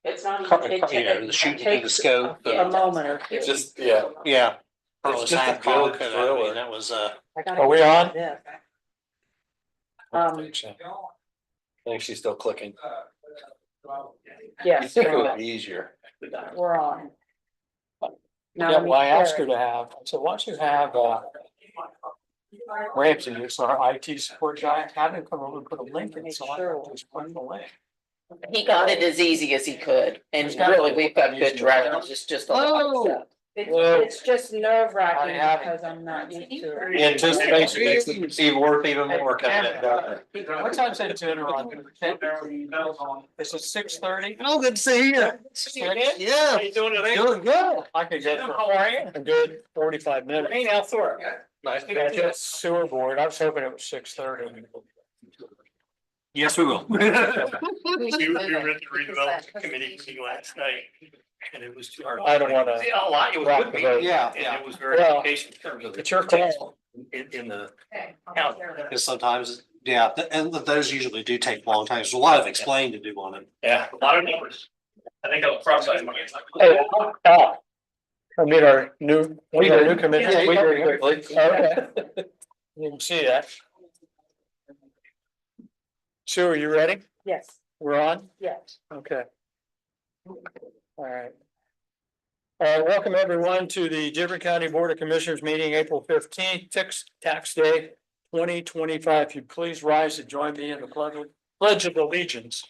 It's not even, the shooting through the scope. a moment or two. Just, yeah. Yeah. It's just a good thriller. That was, Are we on? I I think she's still clicking. Yes, You think it we're would on. be easier. We're on. Now Yeah, let me well, I asked share her it. to have, so once you have, Ramsey, who's our IT support guy, have him come over and put a link in, so I can just put the link. He got it as easy as he could, and It's gotta really, be we've got good easier. directions, it's just a lot of stuff. It's just nerve I wracking have- because I'm not used to it. The anticipation makes it even worth even more coming in. What time's that dinner on? Is it 6:30? Oh, good to see you. Yeah. How you doing today? Doing good. I could get. How are you? A good 45 minutes. Hey, now, Thor. Nice. Sewer board, I was hoping it was 6:30. yes, we will. We were at the redevelopment committee meeting last night, and it was too hard. I don't wanna See, a lot, it was rock good the meeting, boat. Yeah, and it was very Well, educational in terms of. it's your call. In the county. Because sometimes, yeah, and those usually do take a long time. There's a lot of explaining to do on it. Yeah, a lot of numbers. I think I'll cross that. Hey, I mean, our new committee. Yeah, We very did quickly. Okay. You can see that. Sue, are you ready? Yes, We're on? yes. Okay. All right. Welcome everyone to the Dearborn County Board of Commissioners meeting, April 15th, tax day 2025. If you please rise to join me in the pledge of allegiance.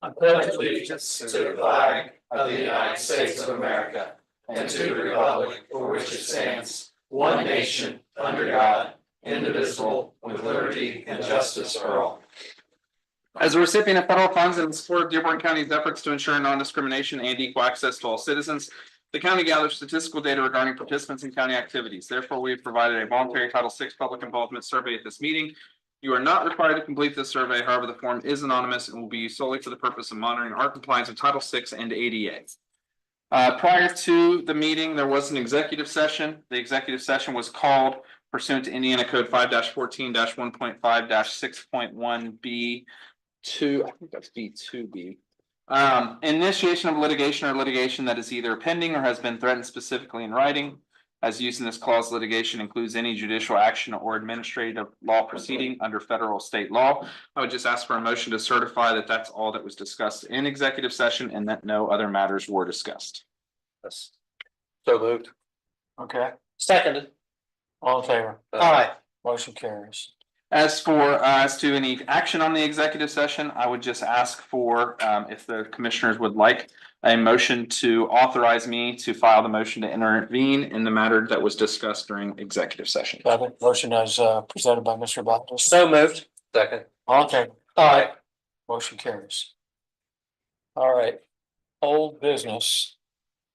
I pledge allegiance to the flag of the United States of America and to the republic for which it stands, one nation, under God, indivisible, with liberty and justice for all. As a recipient of federal funds and in support of Dearborn County's efforts to ensure non-discrimination and equal access to all citizens, the county gathers statistical data regarding participants in county activities. Therefore, we have provided a voluntary Title VI public involvement survey at this meeting. You are not required to complete this survey. However, the form is anonymous and will be used solely for the purpose of monitoring our compliance with Title VI and ADA. Prior to the meeting, there was an executive session. The executive session was called pursuant to Indiana Code 5-14-1.5-6.1B2. I think that's B2B. Initiation of litigation or litigation that is either pending or has been threatened specifically in writing. As used in this clause, litigation includes any judicial action or administrative law proceeding under federal or state law. I would just ask for a motion to certify that that's all that was discussed in executive session and that no other matters were discussed. So moved. Okay, Seconded. all in favor? Aye. Motion carries. As to any action on the executive session, I would just ask for, if the commissioners would like a motion to authorize me to file the motion to intervene in the matter that was discussed during executive session. Motion as presented by Mr. Baptist. So moved. Second. All in favor? Aye. Motion carries. All right, old business.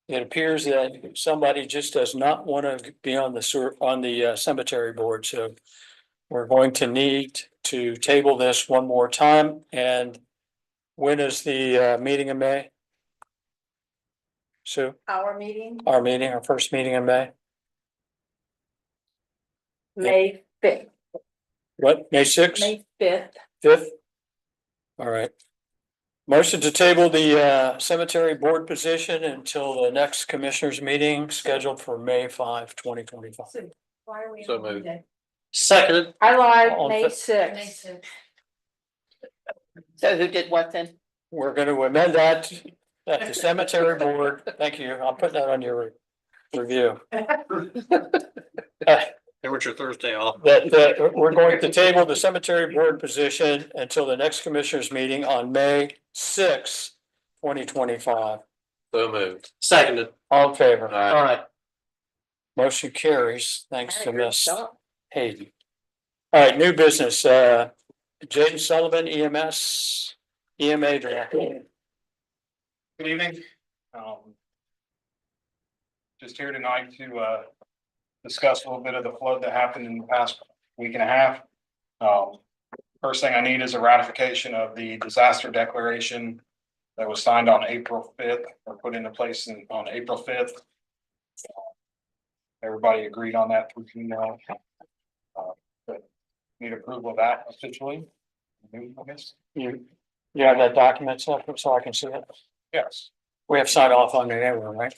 It appears that somebody just does not want to be on the cemetery board, so we're going to need to table this one more time. And when is the meeting in May? Sue, Our meeting, our first meeting in May? May 5th, What, May 6th? May 5th. 5th? All right. Motion to table the cemetery board position until the next commissioners meeting scheduled for May 5, 2025. Why are we? So on moved. Monday? Seconded. I lied, All in May fa- 6th. So who did what then? We're going to amend that at the cemetery board. Thank you. I'll put that on your review. There was your Thursday off. That we're going to table the cemetery board position until the next commissioners meeting on May 6, 2025. So moved. Seconded. All in favor? Aye. Motion carries. Thanks to Good Miss stuff. Hayden. All right, new business, Jaden Sullivan, EMA director. Good evening. Just here tonight to discuss a little bit of the flood that happened in the past week and a half. First thing I need is a ratification of the disaster declaration that was signed on April 5th or put into place on April 5th. Everybody agreed on that through email. But need approval of that officially. I guess. You You have that document so I can see it? Yes. We have signed off on it anyway, right?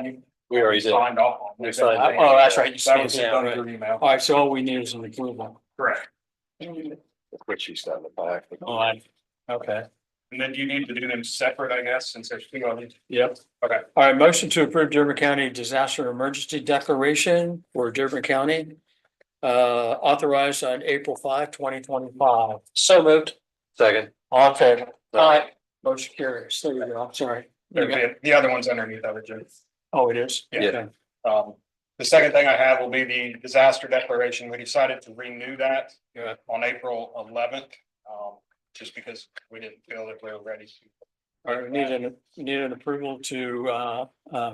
You We already did. signed off on. We signed it. Oh, that's right. You That was stamped it, done right. through email. All right, so all we need is an approval. Correct. Which you got in the back. All right, okay, And then you need to do them separate, I guess, since there's two of them. yep. Okay. All right, motion to approve Dearborn County Disaster Emergency Declaration for Dearborn County. Authorized on April 5, 2025. So moved. Second. All in favor? Aye. Motion carries. There you go. I'm sorry. The other one's underneath that, Jim. Oh, it is? Yeah. Okay. The second thing I have will be the disaster declaration. We decided to renew that. Yeah. On April 11th, just because we didn't feel that we were ready to. All right, we need an approval to,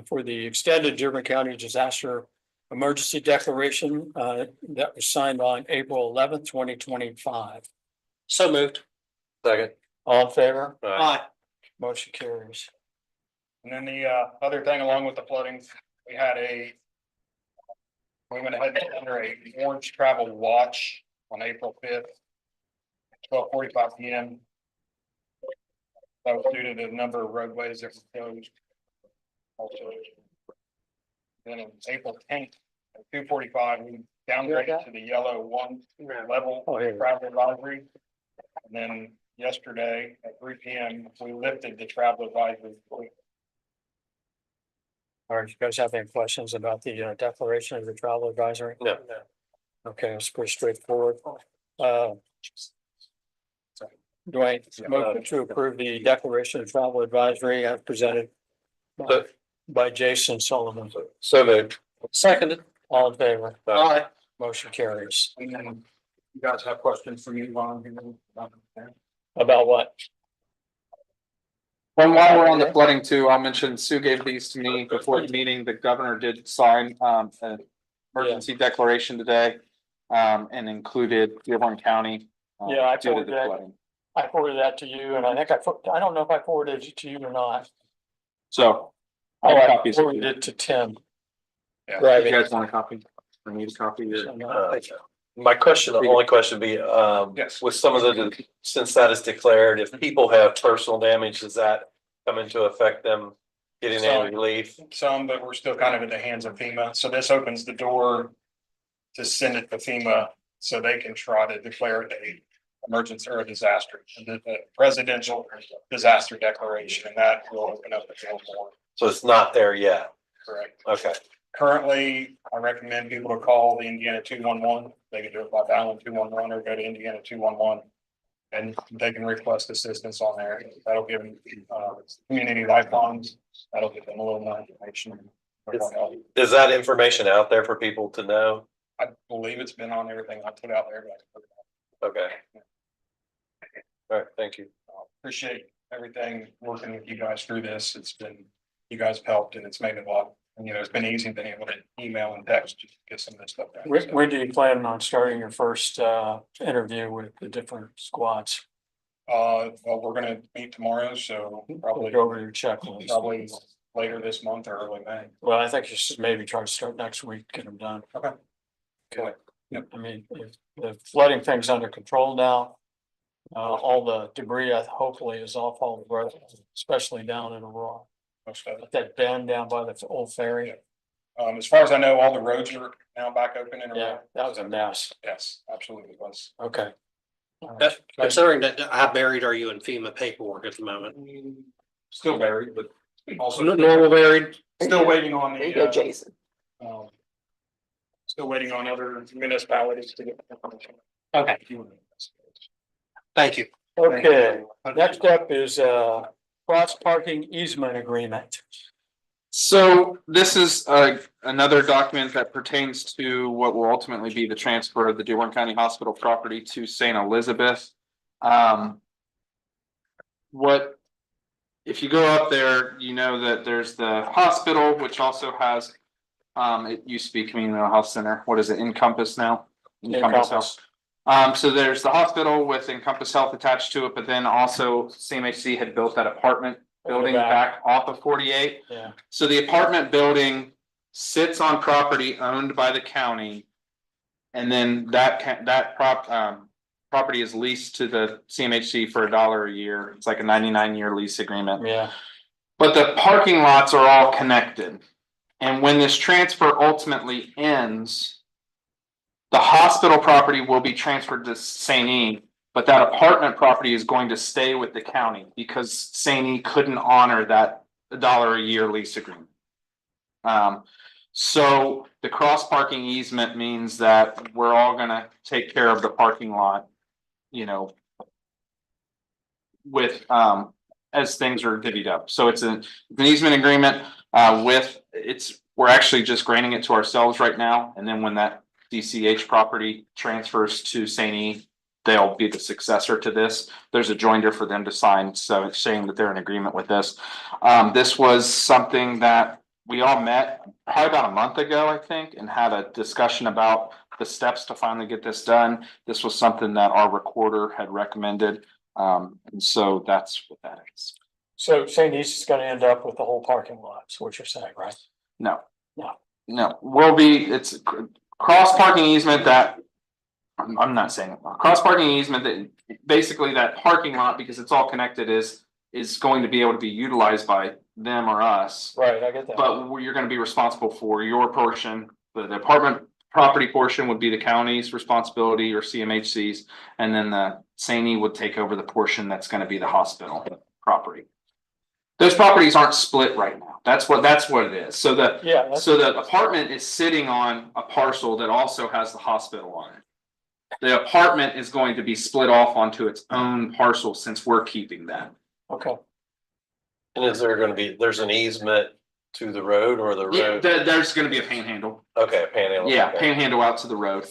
for the extended Dearborn County Disaster Emergency Declaration, that was signed on April 11th, 2025. So moved. Second. All in favor? Aye. Motion carries. And then the other thing along with the flooding, we went ahead and under a orange travel watch on April 5th. 12:45 p.m. That was due to the number of roadways that were closed. Also. Then on April 10th at 2:45, we downgraded to the yellow 1 level Oh, yeah. travel advisory. And then yesterday at 3 p.m., we lifted the travel advisory. All right, you guys have any questions about the declaration of the travel advisory? No. Okay, it's pretty straightforward. Dwayne, motion to approve the declaration of travel advisory as presented by Jason Sullivan. So moved. Seconded. All in favor? Aye. Motion carries. And then you guys have questions for me, Ron? About what? Well, while we're on the flooding too, I'll mention Sue gave these to me before the meeting. The governor did sign an emergency declaration today. And included Dearborn County. Yeah, I due to forwarded the that. flooding. I forwarded that to you and I think I don't know if I forwarded it to you or not. So. Oh, I have I copies. forwarded it to Tim. Yeah. If you guys want a copy? I need a copy. My question, the only question would be, Yes. with some of the, since that is declared, if people have personal damage, does that come into effect them getting any relief? Some, but we're still kind of in the hands of FEMA. So this opens the door to send it to FEMA so they can try to declare it a emergency or a disaster, the presidential disaster declaration, and that will open up the field more. So it's not there yet. Correct. Okay. Currently, I recommend people to call the Indiana 211. They can do it by dialing 211 or go to Indiana 211. And they can request assistance on there. That'll give them community lifelines. That'll give them a little more information. Is that information out there for people to know? I believe it's been on everything I put out there. But Okay. All right, thank you. appreciate everything, working with you guys through this. It's been, you guys have helped and it's made it a lot. And you know, it's been easy being able to email and text just to get some of this stuff done. When do you plan on starting your first interview with the different squads? Well, we're gonna meet tomorrow, so probably, Go over your checklist. probably later this month or early May. Well, I think you should maybe try to start next week, get them done. Okay. Okay. Yep. I mean, if the flooding thing's under control now. All the debris, hopefully is off all the roads, especially down in Aurora. Most of it. That bend down by the old ferry. As far as I know, all the roads are now back open and. Yeah, that was a mess. Yes, absolutely was. Okay. Considering that, how buried are you in FEMA paperwork at the moment? Still buried, but also Normal buried? still waiting on There you the, go, Jason. still waiting on other municipalities to get information. Okay, thank you. Okay, next up is cross parking easement agreement. So this is another document that pertains to what will ultimately be the transfer of the Dearborn County Hospital property to St. Elizabeth. What, if you go up there, you know that there's the hospital, which also has, it used to be Community Mental Health Center. What is it, Encompass now? Encompass Health. So there's the hospital with Encompass Health attached to it, but then also CMHC had built that apartment building back off of 48. Yeah. So the apartment building sits on property owned by the county. And then that property is leased to the CMHC for $1 a year. It's like a 99-year lease agreement. Yeah, But the parking lots are all connected. And when this transfer ultimately ends, the hospital property will be transferred to St. E, but that apartment property is going to stay with the county because St. E couldn't honor that $1 a year lease agreement. So the cross parking easement means that we're all gonna take care of the parking lot, you know, with, as things are divvied up. So it's an easement agreement, we're actually just granting it to ourselves right now. And then when that DCH property transfers to St. E, they'll be the successor to this. There's a joinder for them to sign, so it's saying that they're in agreement with this. This was something that we all met probably about a month ago, I think, and had a discussion about the steps to finally get this done. This was something that our recorder had recommended. And so that's what that is. so St. East is gonna end up with the whole parking lot, is what you're saying, right? No. No. No, it's cross parking easement that, I'm not saying, cross parking easement that basically that parking lot, because it's all connected, is going to be able to be utilized by them or us. Right, I get that. But you're gonna be responsible for your portion, the apartment property portion would be the county's responsibility or CMHC's. And then the St. E would take over the portion that's gonna be the hospital property. Those properties aren't split right now. That's what it is. So the apartment is sitting on a parcel that also has the hospital on it. The apartment is going to be split off onto its own parcel since we're keeping that. Okay, And is there gonna be, there's an easement to the road or the Yeah, road? there's gonna be a panhandle. Okay, panhandle. Yeah, okay. panhandle out to the road,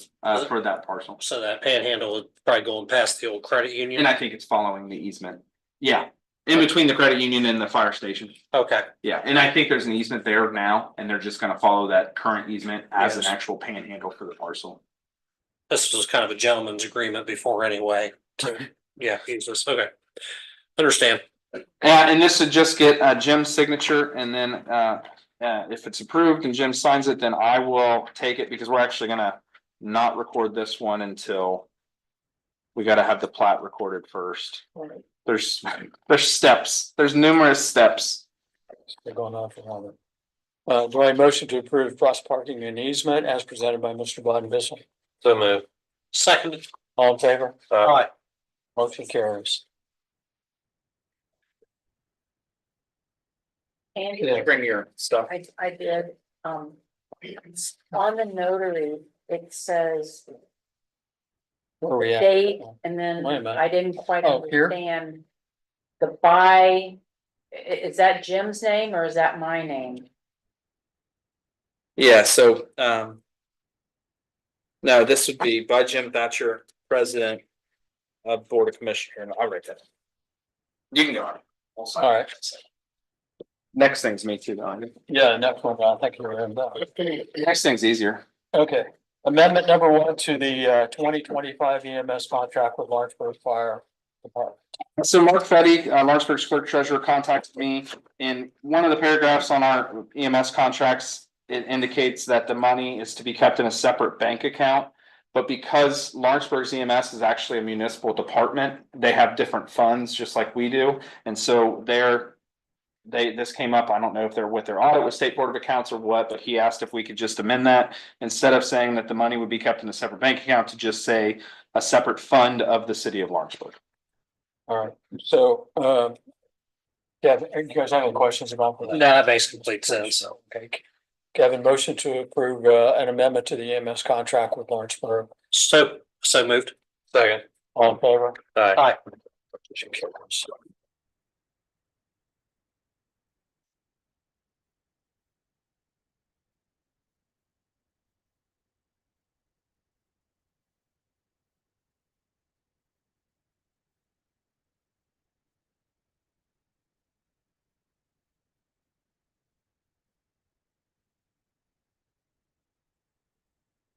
for that parcel. So that panhandle is probably going past the old credit union. And I think it's following the easement. Yeah, in between the credit union and the fire station. Okay, Yeah, and I think there's an easement there now, and they're just gonna follow that current easement as an Yes. actual panhandle for the parcel. this was kind of a gentleman's agreement before anyway, to, yeah, use this, okay. Understand. And this would just get Jim's signature, and then if it's approved and Jim signs it, then I will take it, because we're actually gonna not record this one until we gotta have the plat recorded first. Alright. There's steps, there's numerous steps. they're going on for a moment. Do I motion to approve cross parking and easement as presented by Mr. Biden? So move. Second, All in favor? aye. Motion carries. Andy, Yeah. Bring your stuff. I did, on the notary, it says Where are we at? date, and then Wait a minute. I didn't quite Oh, here? understand. The by, is that Jim's name or is that my name? Yeah, so, no, this would be by Jim Thatcher, President of Board of Commissioners. I'll write that. You can go on. All right. Next thing's me too, though. Yeah, next one, I think you're in that. Next thing's easier. Okay, amendment number 1 to the 2025 EMS contract with Lawrenceburg Fire Department. So Mark Fetty, Lawrenceburg's clerk treasurer, contacted me. In one of the paragraphs on our EMS contracts, it indicates that the money is to be kept in a separate bank account. But because Lawrenceburg's EMS is actually a municipal department, they have different funds, just like we do. And so this came up, I don't know if they're with their audit with State Board of Accounts or what, but he asked if we could just amend that. Instead of saying that the money would be kept in a separate bank account, to just say a separate fund of the city of Lawrenceburg. All right, so, Kevin, you guys have any questions about that? No, that makes complete sense. Okay, Kevin, motion to approve an amendment to the EMS contract with Lawrenceburg. So moved. Second. All in favor? Aye. Motion carries.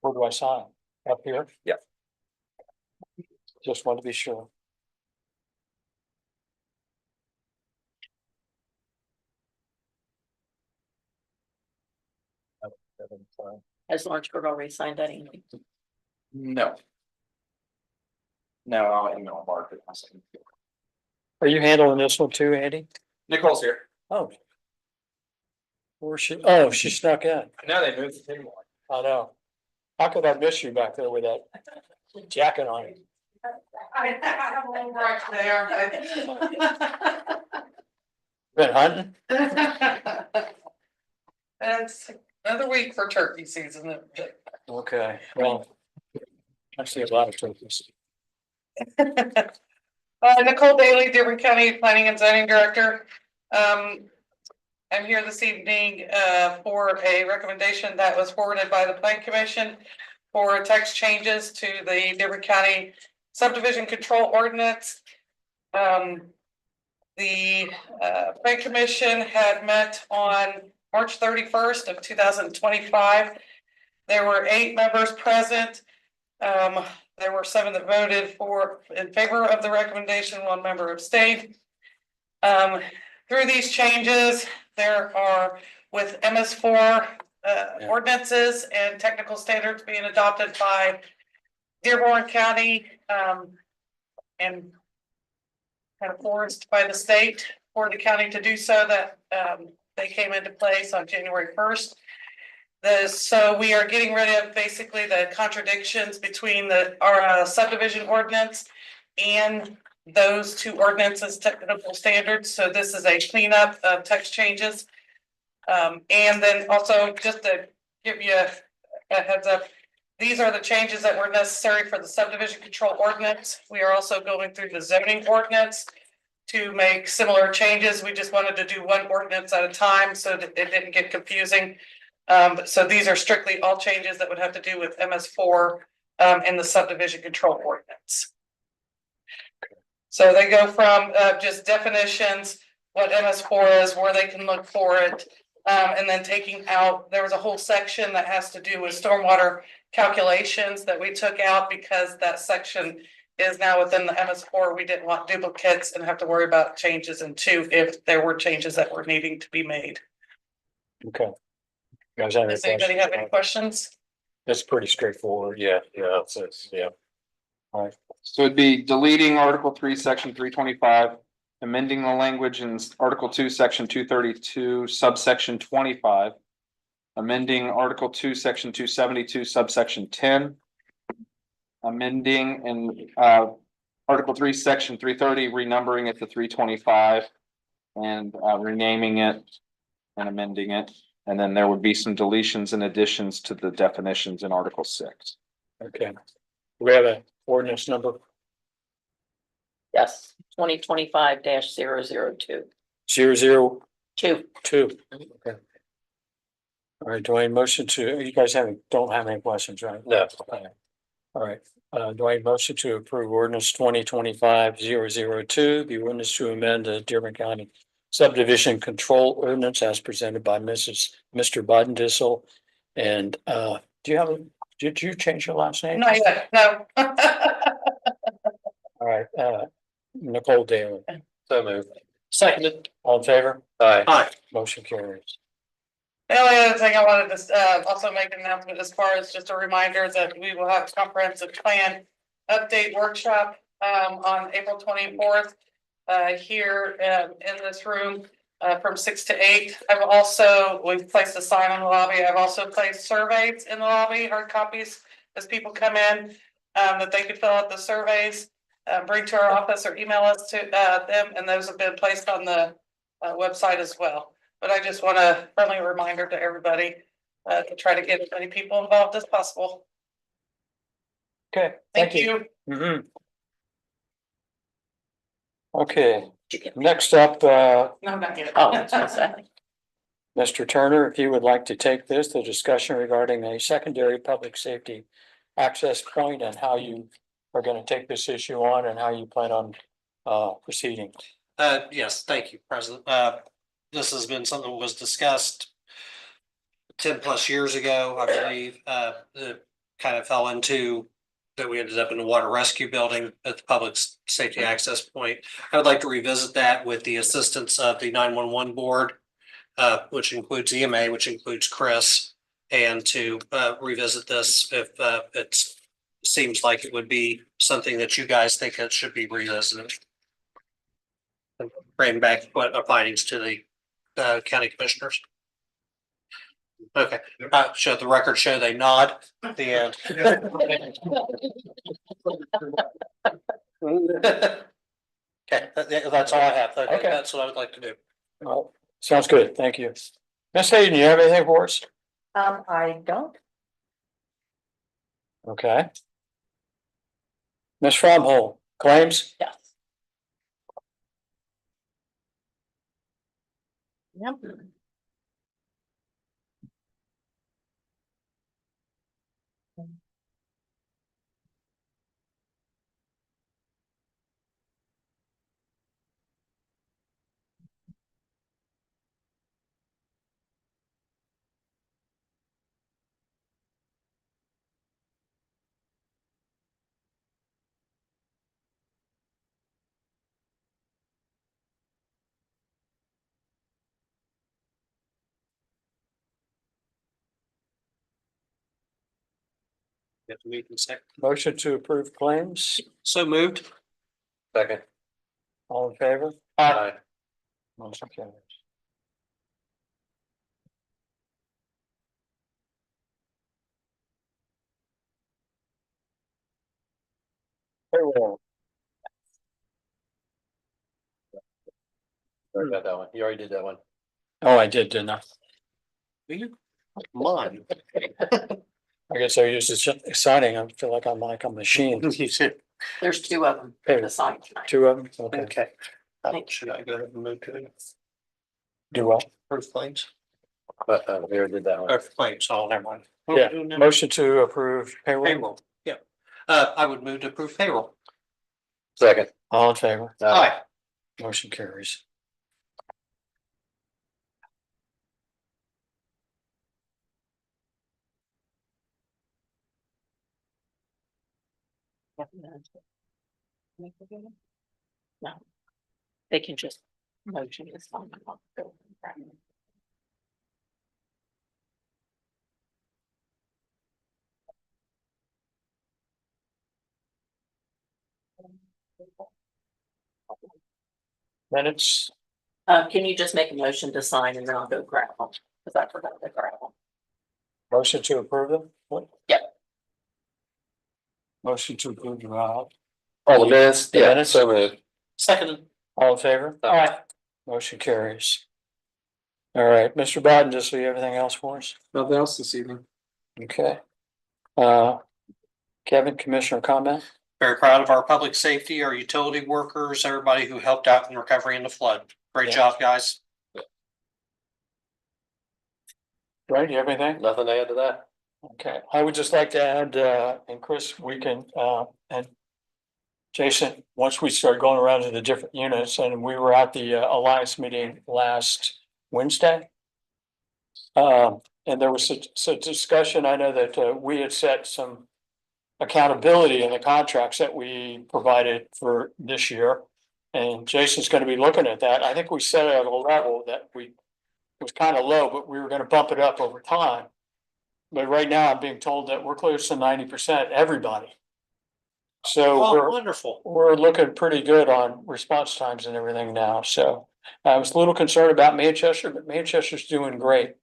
Where do I sign? Up here? Yeah. Just want to be sure. Has Lawrenceburg already signed that email? No. No, I'll email Mark. Are you handling this one too, Andy? Nicole's here. Oh. Where's she? Oh, she snuck in. Now they moved the table. I know. How could I miss you back there with that jacket on? I have a little brush there. Been hunting? It's another week for turkey season. Okay, well. I see a lot of turkeys. Nicole Daly, Dearborn County Planning and Zoning Director. I'm here this evening for a recommendation that was forwarded by the Plan Commission for text changes to the Dearborn County Subdivision Control Ordinance. The Plan Commission had met on March 31st of 2025. There were 8 members present. There were 7 that voted in favor of the recommendation, 1 member abstained. Through these changes, there are with MS4 ordinances and technical standards being adopted by Dearborn County and kind of forced by the state for the county to do so, that they came into place on January 1st. So we are getting rid of basically the contradictions between our subdivision ordinance and those 2 ordinances technical standards. So this is a cleanup of text changes. And then also just to give you a heads up, these are the changes that were necessary for the subdivision control ordinance. We are also going through the zoning ordinance to make similar changes. We just wanted to do 1 ordinance at a time so that it didn't get confusing. So these are strictly all changes that would have to do with MS4 and the subdivision control ordinance. So they go from just definitions, what MS4 is, where they can look for it, and then taking out, there was a whole section that has to do with stormwater calculations that we took out because that section is now within the MS4. We didn't want duplicates and have to worry about changes in 2 if there were changes that were needing to be made. Okay. Guys, have any Does anybody have any questions? questions? That's pretty straightforward. Yeah, yeah. All right. So it'd be deleting Article 3, Section 325, amending the language in Article 2, Section 232, subsection 25, amending Article 2, Section 272, subsection 10, amending in Article 3, Section 330, renumbering it to 325, and renaming it and amending it. And then there would be some deletions and additions to the definitions in Article 6. Okay. We have an ordinance number Yes, 2025-002. 002. 2. Okay. All right, Dwayne, motion to, you guys don't have any questions, right? No. Okay. All right, Dwayne, motion to approve ordinance 2025-002, the ordinance to amend the Dearborn County subdivision control ordinance as presented by Mr. Bodendissel. And did you change your last name? Not yet, no. All right, Nicole Daly, So moved. seconded, all in favor? Aye. Motion carries. The only other thing I wanted to also make an announcement as far as just a reminder that we will have a comprehensive plan update workshop on April 24th here in this room from 6 to 8. We've placed a sign in the lobby. I've also placed surveys in the lobby, hard copies, as people come in that they could fill out the surveys, bring to our office or email us to them, and those have been placed on the website as well. But I just want a friendly reminder to everybody to try to get as many people involved as possible. Okay, Thank you. Mhm. Okay, next up, No, not yet. Oh, that's what's that. Mr. Turner, if you would like to take this, the discussion regarding a secondary public safety access point and how you are going to take this issue on and how you plan on proceeding. Yes, thank you, President. This has been something that was discussed 10+ years ago, I believe. It kind of fell into that we ended up in the water rescue building at the public safety access point. I would like to revisit that with the assistance of the 911 board, which includes EMA, which includes Chris, and to revisit this if it's seems like it would be something that you guys think that should be revisited. And bring back what findings to the county commissioners. Okay, show the record show they nod at the end. Okay, that's all I have. Okay, Okay. that's what I would like to do. Well, sounds good. Thank you. Ms. Hayden, you have anything for us? I don't. Okay. Ms. Fromhold, claims? Yes. Yep. Get the meeting second. Motion to approve claims? So moved. Second. All in favor? Aye. Motion carries. Payroll. Already got that one. You already did that one. Oh, I did, didn't I? Mine. I guess I used the signing. I feel like I'm like a machine. You said, There's two of them Hey, to sign tonight. two of them? Okay. okay. Should I go ahead and move to Do what? approve claims? But we already did that one. Or claims, oh, never mind. Yeah, motion to approve payroll. Payroll, yeah. I would move to approve payroll. Second. All in favor? Aye. Motion carries. No. They can just motion is fine. Minutes, Can you just make a motion to sign and then I'll go grab them, because I forgot to grab them. motion to approve them? What? Yep. Motion to approve the Oh, the minutes? The Yeah, minutes? so moved. Second. All in favor? Aye. Motion carries. All right, Mr. Bowden, does he have anything else for us? Nothing else this evening. Okay. Kevin, commissioner comment? Very proud of our public safety, our utility workers, everybody who helped out in recovery in the flood. Great Yeah. job, guys. Right, you have anything? Nothing to add to that? Okay, I would just like to add, and Chris, we can, and Jason, once we start going around to the different units, and we were at the Alliance meeting last Wednesday. And there was some discussion, I know that we had set some accountability in the contracts that we provided for this year. And Jason's gonna be looking at that. I think we set it at a level that it was kind of low, but we were gonna bump it up over time. But right now I'm being told that we're close to 90%, everybody. So Oh, we're, wonderful. we're looking pretty good on response times and everything now, so. I was a little concerned about Manchester, but Manchester's doing great.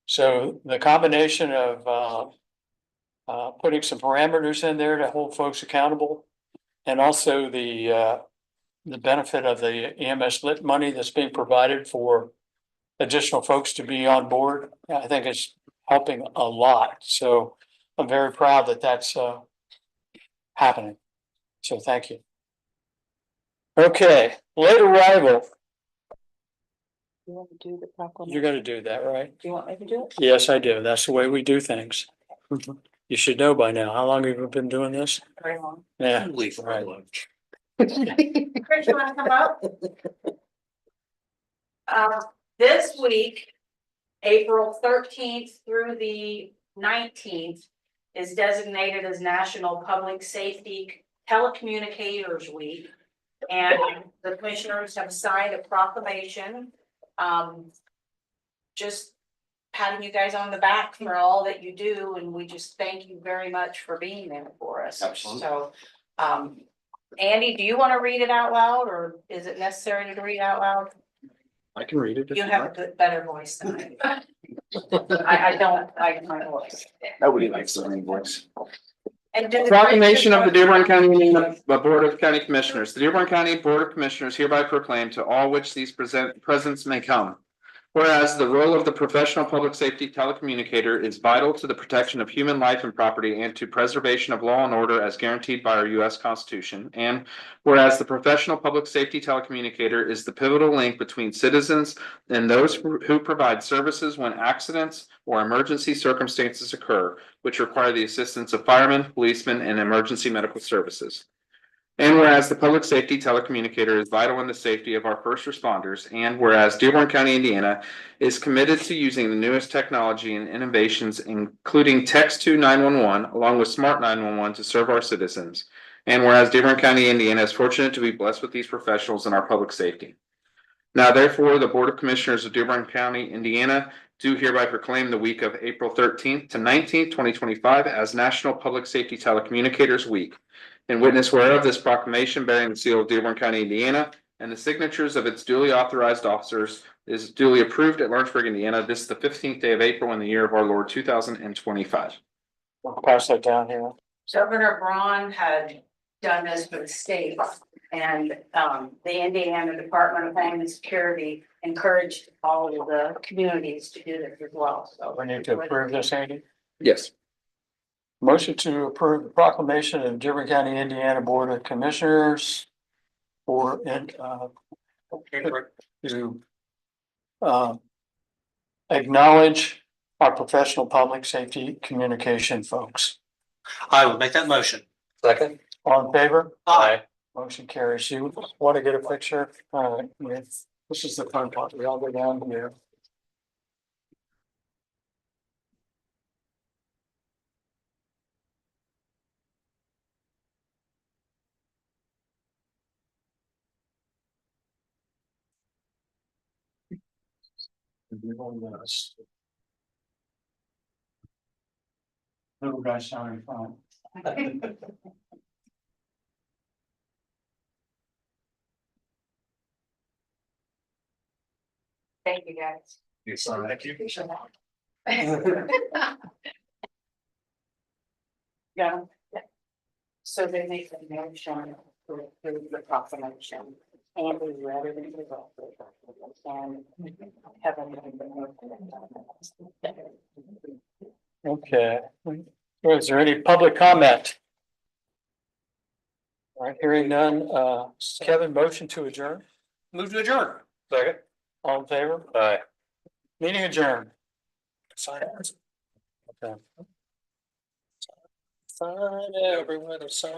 So the combination of putting some parameters in there to hold folks accountable. And also the benefit of the EMS lit money that's being provided for additional folks to be on board, I think it's helping a lot. So I'm very proud that that's happening. So thank you. Okay, late arrival. You want to do the proclamation? You're gonna do that, right? Do you want me to do it? Yes, I do. That's the way we do things. You should know by now. How long have you been doing this? Very long. Yeah. Leave for Right. lunch. Chris, you wanna come up? This week, April 13th through the 19th is designated as National Public Safety Telecommunicators Week. And the commissioners have signed a proclamation, just patting you guys on the back for all that you do, and we just thank you very much for being there for us. Absolutely. So, Andy, do you want to read it out loud, or is it necessary to read out loud? I can read it. if You you'd have a like. good, better voice than I. I don't like my voice. Nobody likes the ring voice. And do the- Proclamation of the Dearborn County Indiana Board of County Commissioners. The Dearborn County Board of Commissioners hereby proclaim to all which these presents may come. Whereas the role of the professional public safety telecommunicator is vital to the protection of human life and property and to preservation of law and order as guaranteed by our U.S. Constitution. And whereas the professional public safety telecommunicator is the pivotal link between citizens and those who provide services when accidents or emergency circumstances occur, which require the assistance of firemen, policemen, and emergency medical services. And whereas the public safety telecommunicator is vital in the safety of our first responders, and whereas Dearborn County, Indiana is committed to using the newest technology and innovations, including text to 911 along with smart 911 to serve our citizens. And whereas Dearborn County, Indiana is fortunate to be blessed with these professionals in our public safety. Now therefore, the Board of Commissioners of Dearborn County, Indiana do hereby proclaim the week of April 13th to 19th, 2025 as National Public Safety Telecommunicators Week. In witness whereof, this proclamation bearing the seal of Dearborn County, Indiana, and the signatures of its duly authorized officers is duly approved at Lawrenceburg, Indiana. This is the 15th day of April in the year of our Lord 2025. I'll pass that down here. Governor Braun had done this for the state, and the Indiana Department of Homeland Security encouraged all of the communities to do this as well, so. We need to approve this, Andy. Yes. Motion to approve the proclamation of Dearborn County, Indiana Board of Commissioners for to acknowledge our professional public safety communication folks. I will make that motion. Second. All in favor? Aye. Motion carries. You want to get a picture? All right, yeah. This is the fun part. We all go down here. Little guy sounding fun. Thank you, guys. Thank you. Yeah. So they make a motion to approve the proclamation, and we read it in the record, and Kevin made the motion. Okay. Is there any public comment? All right, hearing none. Kevin, motion to adjourn. Move to adjourn. Second. All in favor? Aye. Meeting adjourned. Sign Okay. everyone, I'm sorry.